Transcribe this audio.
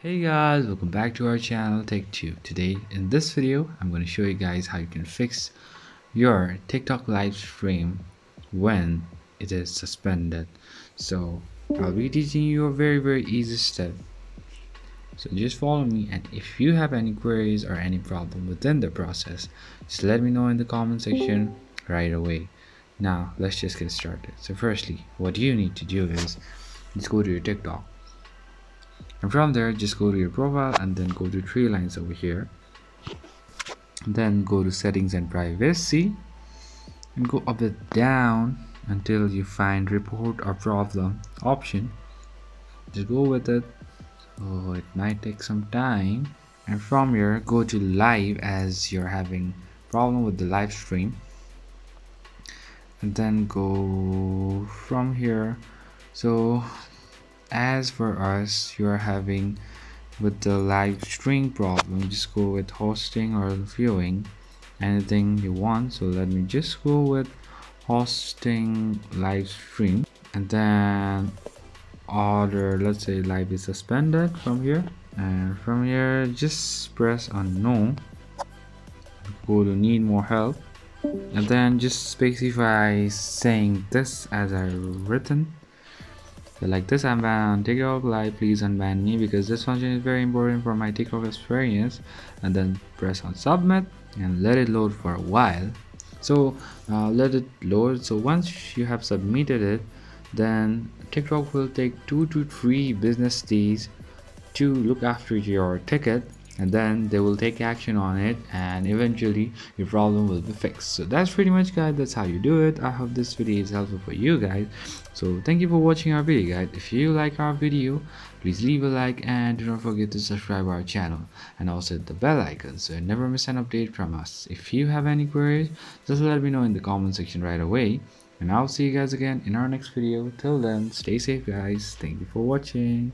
Hey guys, welcome back to our channel Take 2. Today in this video I'm going to show you guys how you can fix your TikTok live stream when it is suspended. So I'll be teaching you a very easy step. So just follow me, and if you have any queries or any problem within the process, just let me know in the comment section right away. Now let's just get started. So firstly, what you need to do is just go to your TikTok, and from there just go to your profile and then go to three lines over here, then go to settings and privacy and go a bit down until you find report or problem option. Just go with it. So it might take some time, and from here go to live as you're having problem with the live stream, and then go from here. So as for us, you're having with the live stream problem, just go with hosting or viewing, anything you want. So let me just go with hosting live stream, and then order, let's say live is suspended from here, and from here just press on no, go to need more help, and then just specify saying this as I written. So like this, I'm banned on TikTok live, please unban me because this function is very important for my TikTok experience. And then press on submit and let it load for a while. So let it load. So once you have submitted it, then TikTok will take 2 to 3 business days to look after your ticket, and then they will take action on it, and eventually your problem will be fixed. So that's pretty much, guys, that's how you do it. I hope this video is helpful for you guys. So thank you for watching our video, guys. If you like our video, please leave a like and do not forget to subscribe our channel and also hit the bell icon so you never miss an update from us. If you have any queries, just let me know in the comment section right away, and I'll see you guys again in our next video. Till then, stay safe, guys. Thank you for watching.